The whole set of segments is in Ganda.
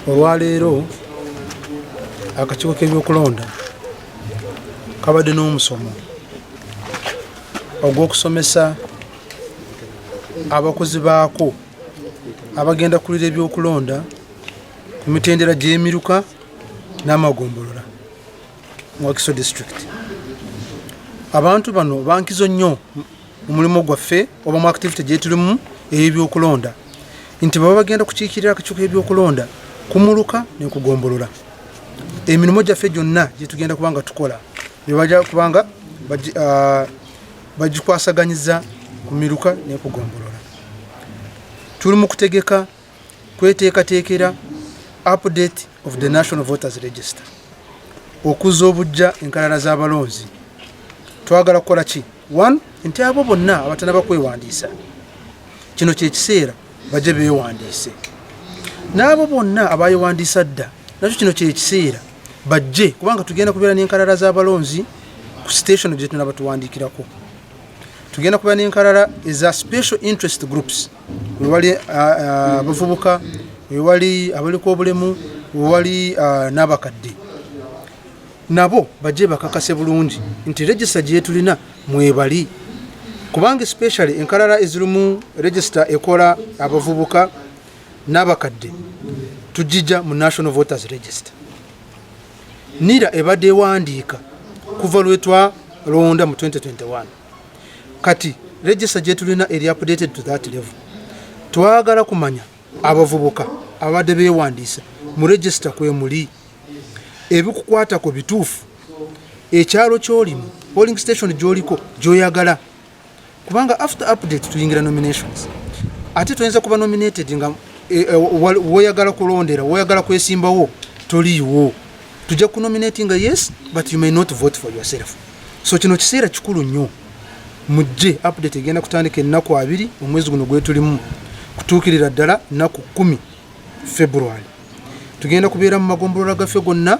olwaleero akakiiko k'ebyokulonda kabadde n'omusomo ogw'okusomesa abakozi baako abagenda kulira ebyokulonda ku mitendera gy'emiruka n'amagombolola mu Wakiso district. Abantu bano bankizo nnyo mu mulimu gwaffe oba mu activity gye tulimu ey'ebyokulonda nti baba bagenda kukiikirira akakiiko k'ebyokulonda kumuluka ne kugombolola. Emirimu gyaffe gyonna gye tugenda kubanga tukola bajja kubanga bagikwasaganyiza ku miruka ne kugombolola. Tuli mu kutegeka kweteekateekera update of the National Voters Register okuzza obujja enkalala z'abalonzi. Twagala kukola ki? 1 nti abo bonna abatanaba kwewandiisa kino kyekiseera bajje beewandiise, n'abo bonna abayewandiisa dda nakyo kino kyekiseera bajje, kubanga tugenda kubeera n'enkalala z'abalonzi ku station gye tunaba tuwandiikirako. Tugenda kubeera n'enkalala eza special interest groups, wewali abavubuka, wewali abaliko obulemu, wewali n'abakadde, nabo bajje bakakase bulungi nti register gye tulina mwebali, kubanga especially enkalala ezirimu register ekola abavubuka n'abakadde tujija mu National Voters Register. NIRA ebadde ewandiika kuva lwetwa londa mu 2021. Kati register gye tulina eri updated to that level. Twagala kumanya abavubuka abadde beewandiisa mu register kwe muli, ebikukwata ku bituufu, ekyalo ky'olimu, polling station gy'oliko gy'oyagala, kubanga after update tuyingira nominations. Ate tuyinza kuba nominated nga woyagala kulondera, woyagala kwesimbawo toliiwo. Tujja kunominatinga yes, but you may not vote for yourself. So kino kiseera kikulu nnyo. Mujje update egenda kutandika ennaku 2 mu mwezi guno gwe tulimu kutuukirira ddala ennaku 10 February. Tugenda kubeera mu magombolola gaffe gonna,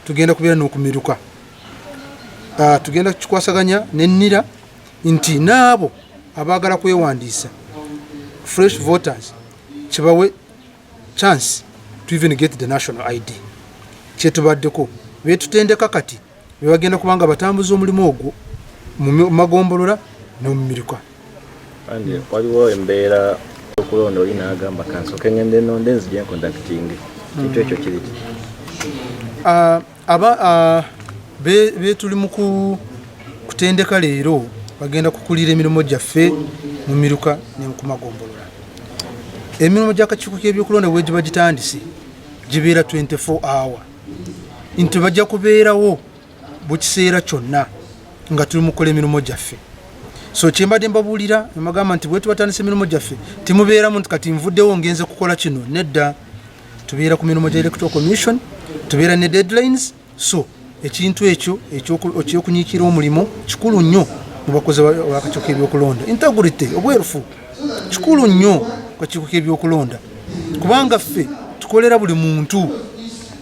tugenda kubeera n'okumiruka. Tugenda kukikwasaganya ne NIRA nti naabo abaagala kwewandiisa fresh voters kibawe chance to even get the national ID. Kyetubaddeko beetutendeka kati bebagenda kubanga batambuza omulimu ogwo mu magombolola n'omumiruka. Andi waliwo embeera okulonda oli n'agamba kansoke ngende nonde nzija conducting kintu ekyo kiriti tuli mu kutendeka leero bagenda kukulira emirimu gyaffe mu miruka ne ku magombolola. Emirimu gy'akakiiko k'ebyokulonda bwe giba gitandise gibeera 24 hour nti bajja kubeerawo buli kiseera kyonna nga tuli mu kukola emirimu gyaffe. So kyembadde mbabuulira emagamba nti bwe tubatandisa emirimu gyaffe timubeeramu nti kati nvuddewo ngenze kukola kino, nedda. Tubeera ku mirimu gya Electoral Commission, tubeera ne deadlines. So ekintu ekyo ekyokunyiikira omulimu kikulu nnyo mu bakozi b'akakiiko k'ebyokulonda. Integrity, obwerufu kikulu nnyo ku kakiiko k'ebyokulonda, kubanga ffe tukolera buli muntu.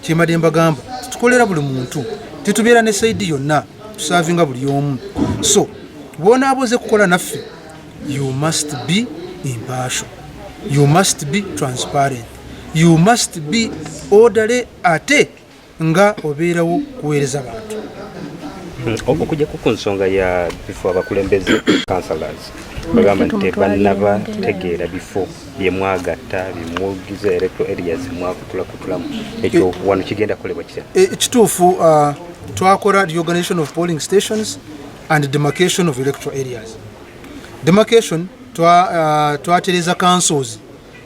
Kyembadde mbagamba tukolera buli muntu, titubeera ne saidi yonna, tusaavinga buli omu. So bw'ona aboze kukola naffe, you must be impartial, you must be transparent, you must be orderly, ate nga obeerawo kuweereza abantu. Okujja ku nsonga ya bifo abakulembeze councillors bagamba nti bannaba tegeera bifo bye mwagatta bimwogiza electoral areas mwakutulakutulamu, ekyo wano kigenda kukolebwa kitya? Ekituufu twakola reorganization of polling stations and demarcation of electoral areas. Demarcation twatereza councils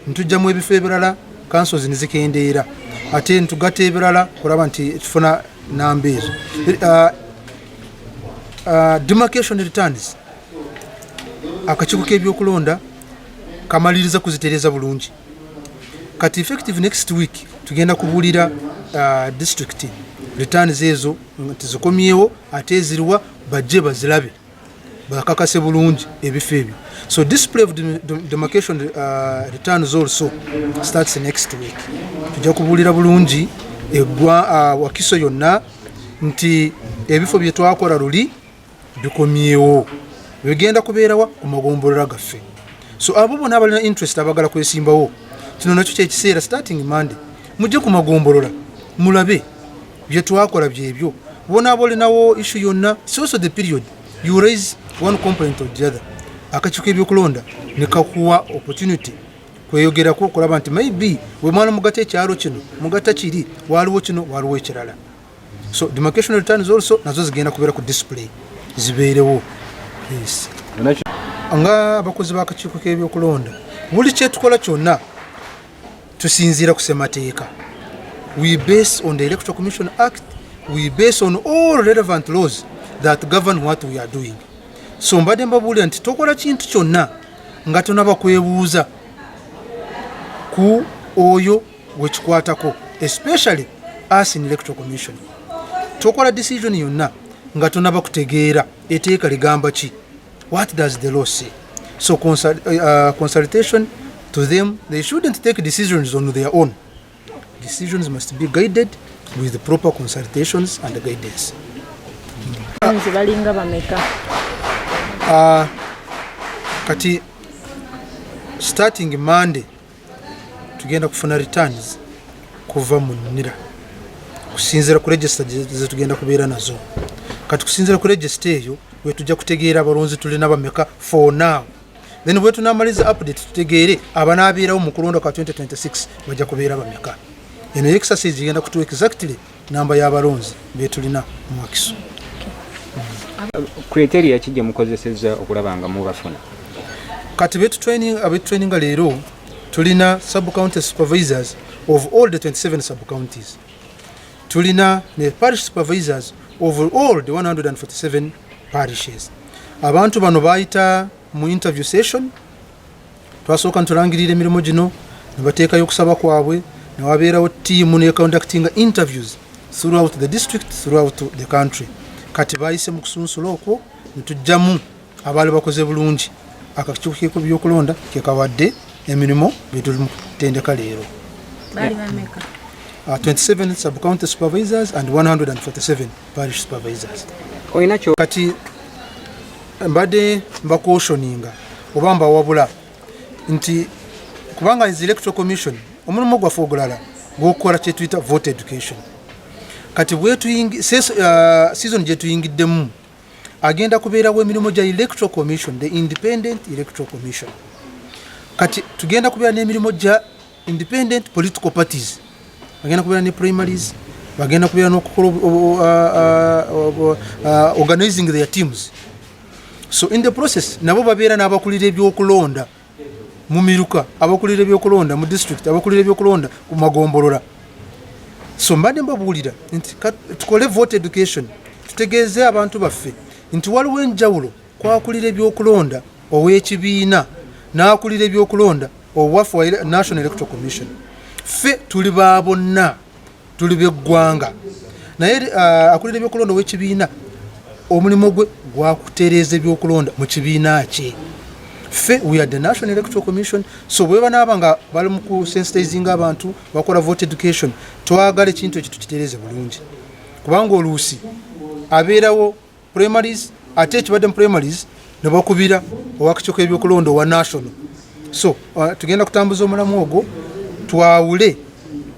ntujjamu ebifo ebirala councils nezikendeera, ate ntugata ebirala kulaba nti tufuna namba ezo. Demarcation returns akakiiko k'ebyokulonda kamaliriza kuzitereza bulungi. Kati effective next week tugenda kubuulira district returns ezo nti zikomyewo, ate eziriwa bajje bazirabe bakakase bulungi ebifo ebyo. So display of demarcation returns also starts next week. Tujja kubuulira bulungi Wakiso yonna nti ebifo bye twakola luli bikomyewo, bigenda kubeerawa ku magombolola gaffe. So abo bonna abalina interest abagala kwesimbawo, kino nakyo kyekiseera starting Monday mujje ku magombolola mulabe bye twakola byebyo bona abolinawo issue yonna. It's also the period you raise one complaint or the other. Akakiiko ebyokulonda ne kakuwa opportunity kweyogerako okulaba nti maybe we mwana mugata ekyalo kino mugata kiri waliwo kino waliwo ekirala. So demarcation returns also nazo zigenda kubeera ku display zibeerewo. Yes. Nga abakozi b'akakiiko k'ebyokulonda buli kyetukola kyonna tusinziira ku ssemateeka. We base on the Electoral Commission Act. We base on all relevant laws that govern what we are doing. So mbadde mbabuulira nti tokola kintu kyonna nga tonaba kwebuuza ku oyo wekikwatako, especially us in Electoral Commission. Tokola decision yonna nga tonaba kutegeera eteeka ligamba ki. What does the law say? So consultation to them, they shouldn't take decisions on their own. Decisions must be guided with the proper consultations and guidance. Balinga bameka. Kati starting Monday tugenda kufuna returns kuva mu NIRA kusinzira ku register ze tugenda kubeera nazo. Kati kusinzira ku register eyo we tujja kutegeera abalonzi tulina bameka for now. Then we tunamaliza update tutegeere abanaabeerawo mu kulonda kwa 2026 bajja kubeera bameka. Eno exercise igenda kutu exactly namba y'abalonzi be tulina mu Wakiso. Criteria kijja mukozeseza okulaba nga mubafuna. Kati betu training leero tulina sub county supervisors of all the 27 sub counties. Tulina ne parish supervisors of all the 147 parishes. Abantu bano bayita mu interview session. Twasooka ntulangirira emirimu gino ne bateekayo okusaba kwabwe ne wabeerawo team ne conducting interviews throughout the district, throughout the country. Kati bayise mu kusunsula okwo ne tujjamu abaali bakoze bulungi. Akakiiko by'okulonda ke kawadde emirimu bye tuli mu kutendeka leero. Bali bameka? 27 sub county supervisors and 147 parish supervisors. Oyinacho kati mbadde mbakoshoninga oba mbawabula nti kubanga is electoral commission omulimu gwaffe ogulala gwokukola kye tuyita vote education. Kati season gye tuyingiddemu agenda kubeerawo emirimu gya electoral commission, the independent electoral commission. Kati tugenda kubeera n'emirimu gya independent political parties. Bagenda kubeera ne primaries, bagenda kubeera n'okukola organizing their teams. So in the process nabo babeera n'abakulira ebyokulonda mu miruka, abakulira ebyokulonda mu district, abakulira ebyokulonda ku magombolola. So mbadde mbabuulira nti tukole vote education, tutegeeze abantu baffe nti waliwo enjawulo kwakulira ebyokulonda ow'ekibiina n'akulira ebyokulonda owaffe wa National Electoral Commission. Ffe tuli ba bonna, tuli b'eggwanga, naye akulira ebyokulonda ow'ekibiina omulimu gwe gwakutereeza ebyokulonda mu kibiina kye. Ffe we are the National Electoral Commission. So bwe banaaba nga bali mu kusensitizing abantu bakola vote education, twagala ekintu ekyo tukitereeze bulungi, kubanga oluusi abeerawo primaries ate ekibadde mu primaries ne bakubira owakakiiko ebyokulonda owa national. So tugenda kutambuza omulamu ogwo twawule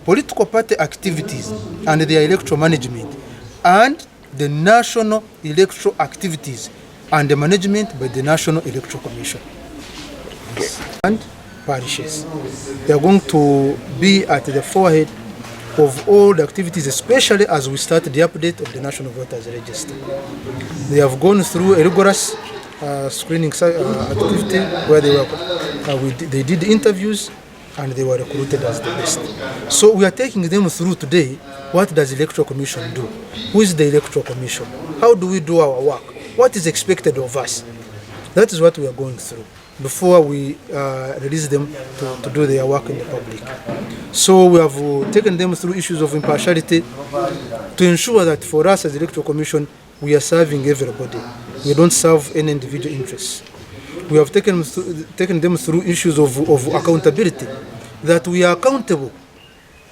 political party activities and their electoral management and the national electoral activities and the management by the National Electoral Commission. Yes. And parishes. They are going to be at the forehead of all the activities, especially as we start the update of the National Voters Register. They have gone through a rigorous screening activity where they did interviews and they were recruited as the best. So we are taking them through today. What does the Electoral Commission do? Who is the Electoral Commission? How do we do our work? What is expected of us? That is what we are going through before we release them to do their work in the public. So we have taken them through issues of impartiality to ensure that for us as the Electoral Commission, we are serving everybody. We don't serve any individual interests. We have taken them through issues of accountability, that we are accountable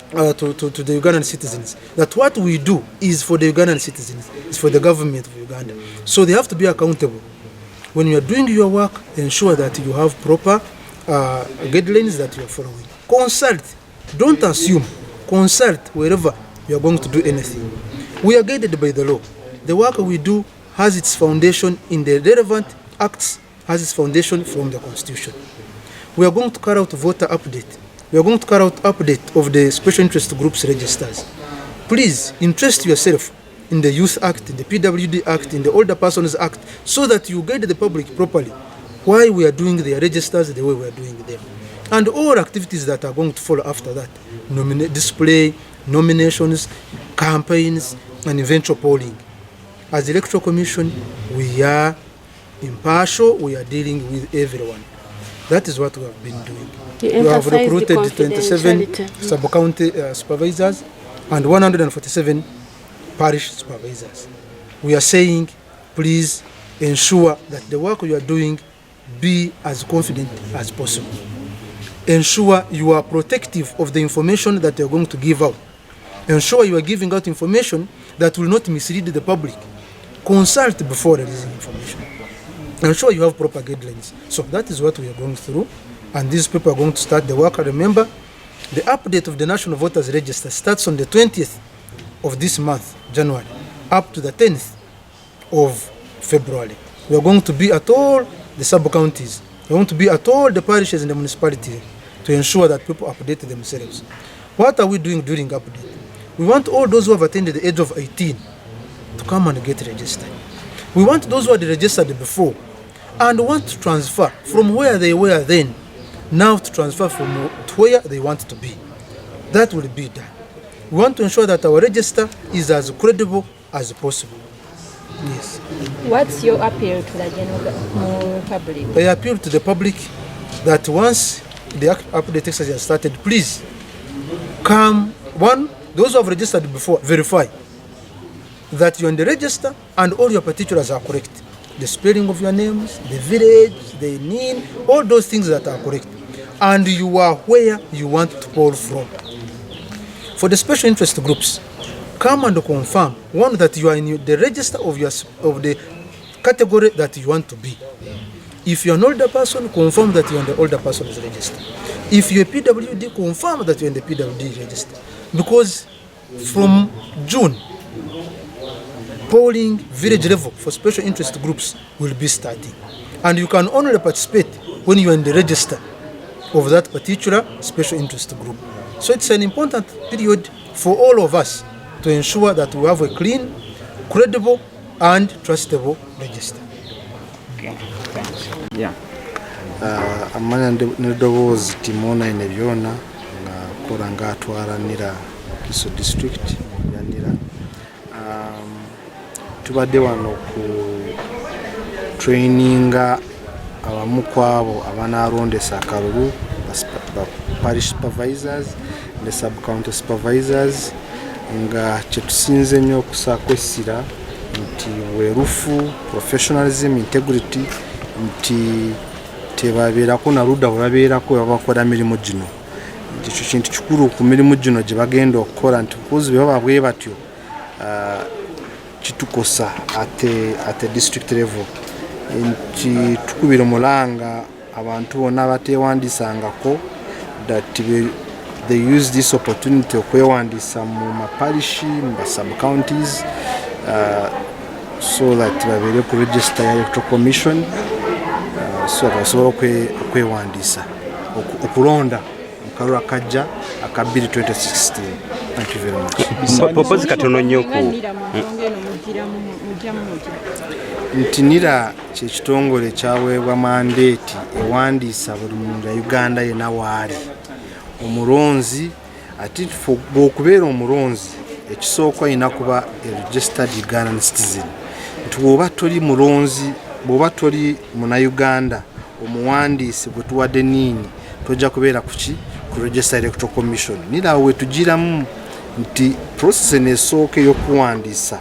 to the Ugandan citizens, that what we do is for the Ugandan citizens, it's for the government of Uganda. So they have to be accountable. When you are doing your work, ensure that you have proper guidelines that you are following. Consult. Don't assume. consult wherever you are going to do anything. We are guided by the law. The work we do has its foundation in the relevant acts, has its foundation from the Constitution. We are going to carry out voter update. We are going to carry out update of the special interest groups registers. Please interest yourself in the Youth Act, in the PWD Act, in the Older Persons Act, so that you guide the public properly why we are doing their registers the way we are doing them. And all activities that are going to follow after that, display, nominations, campaigns, and eventual polling. As Electoral Commission, we are impartial, we are dealing with everyone. That is what we have been doing. We have recruited 27 sub-county supervisors and 147 parish supervisors. We are saying, please ensure that the work you are doing be as confident as possible. Ensure you are protective of the information that you are going to give out. Ensure you are giving out information that will not mislead the public. Consult before releasing information. Ensure you have proper guidelines. So that is what we are going through, and these people are going to start the work. Remember, the update of the National Voters Register starts on the 20th of this month, January, up to the 10th of February. We are going to be at all the sub-counties. We are going to be at all the parishes in the municipality to ensure that people update themselves. What are we doing during update? We want all those who have attained the age of 18 to come and get registered. We want those who had registered before and want to transfer from where they were then, now to transfer from to where they want to be. That will be done. We want to ensure that our register is as credible as possible. Yes. What's your appeal to the general public? I appeal to the public that once the update exercise has started, please come. One, those who have registered before, verify that you're in the register and all your particulars are correct. The spelling of your names, the village, the name, all those things that are correct. And you are where you want to poll from. For the special interest groups, come and confirm, one, that you are in the register of the category that you want to be. If you're an older person, confirm that you're in the older person's register. If you're a PWD, confirm that you're in the PWD register. Because from June, polling village level for special interest groups will be starting. And you can only participate when you are in the register of that particular special interest group. So it's an important period for all of us to ensure that we have a clean, credible, and trustable register. Yeah. Amanya nedowoozi timona ine byona nga kola nga atwalanira Kiso district yanira. Tubadde wano ku traininga abamu kwabo abanalondesa akalulu parish supervisors ne sub county supervisors nga kyetusinze nnyo okusakwesira nti werufu professionalism integrity nti tebabeerako na ludda bwe babeerako babakola mirimu gino. Ekyo kintu kikulu ku mirimu gino gye bagenda okukola nti kuzi bwe bwe batyo kitukosa at district level. Nti tukubira mulanga abantu bonna bateewandisangako that they use this opportunity okwewandisa mu maparishi mu sub counties so that babeere ku register ya Electoral Commission so basobola okwewandisa okulonda mukalulu akajja aka 2016. Thank you very much. Popozi katono nnyo ku ntinira kyekitongole kyaweebwa mandeeti ewandiisa buli muntu Uganda yenna waali omulonzi ati bw'okubeera omulonzi ekisooka alina kuba a registered Ugandan citizen. Nti bw'oba toli mulonzi, bw'oba toli Munnayuganda, omuwandiisi bwe tuwadde nini tojja kubeera kuki ku register Electoral Commission. Nira we tugiramu nti process n'esooka ey'okuwandiisa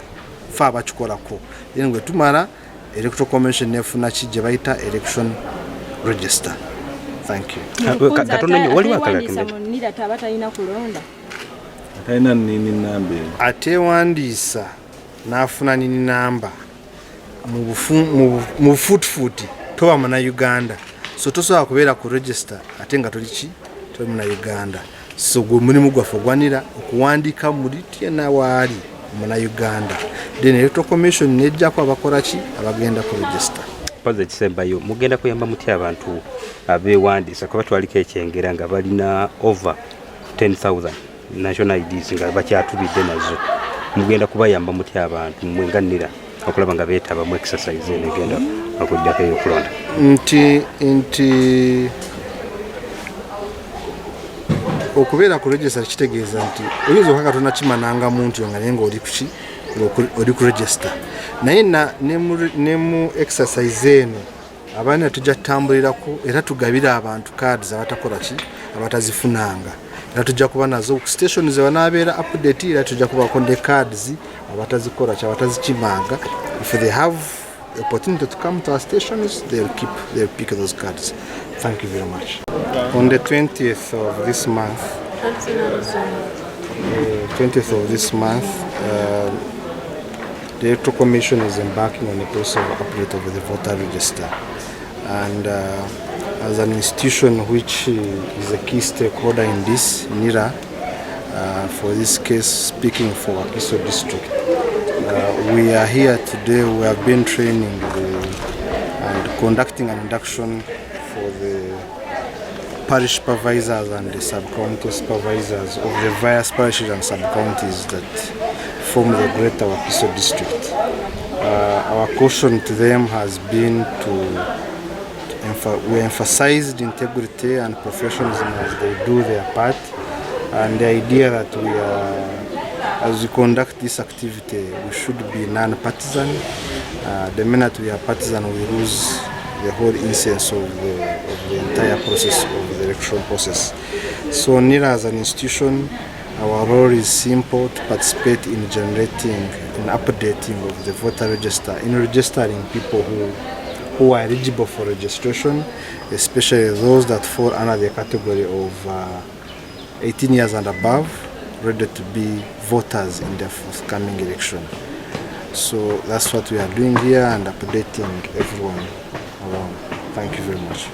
fe abakikolako era ngwe tumala Electoral Commission nefuna ki gye bayita election register. Thank you. Katono nnyo waliwo akalala nira tabatalina kulonda atalina nini namba ateewandiisa n'afuna nini namba mu bufuutifuuti toba Munnayuganda, so tosobola kubeera ku register ate nga toli ki toli Munnayuganda. so gwe mulimu gwaffe ogwanira okuwandiika muri tyena waali muna Uganda, then electoral commission nejjako abakola ki abagenda ku register. Paze kisembayo mugenda kuyamba muti abantu abewandiisa kuba twaliko ekyengera nga balina over 10,000 national IDs nga bakyatubidde nazo, mugenda kubayamba muti abantu mwenganira okulaba nga beetaba mu exercise eno egenda okuddako ey'okulonda nti okubeera ku register kitegeeza nti oyinza okanga tonakimana muntu nga naye nga oli ku register, naye ne mu exercise eno abaana tujja tutambulirako era tugabira abantu cards abatakola ki abatazifunanga, era tujja kuba nazo ku station ze banaabeera update, era tujja kubako ne cards abatazikola ki abatazikimanga. If they have the opportunity to come to our stations, they'll pick those cards. Thank you very much. On the 20th of this month, the Electoral Commission is embarking on a process of update of the voter register, and as an institution which is a key stakeholder in this, NIRA, for this case speaking for Wakiso district, we are here today. We have been training and conducting an induction for the parish supervisors and the sub-county supervisors of the various parishes and sub-counties that form the Greater Wakiso district. Our caution to them has been we emphasized integrity and professionalism as they do their part, and the idea that as we conduct this activity, we should be non-partisan. The minute we are partisan, we lose the whole essence of the entire process of the electoral process. So NIRA as an institution, our role is simple: to participate in generating and updating of the voter register, in registering people who are eligible for registration, especially those that fall under the category of 18 years and above, ready to be voters in the forthcoming election. So that's what we are doing here and updating everyone around. Thank you very much.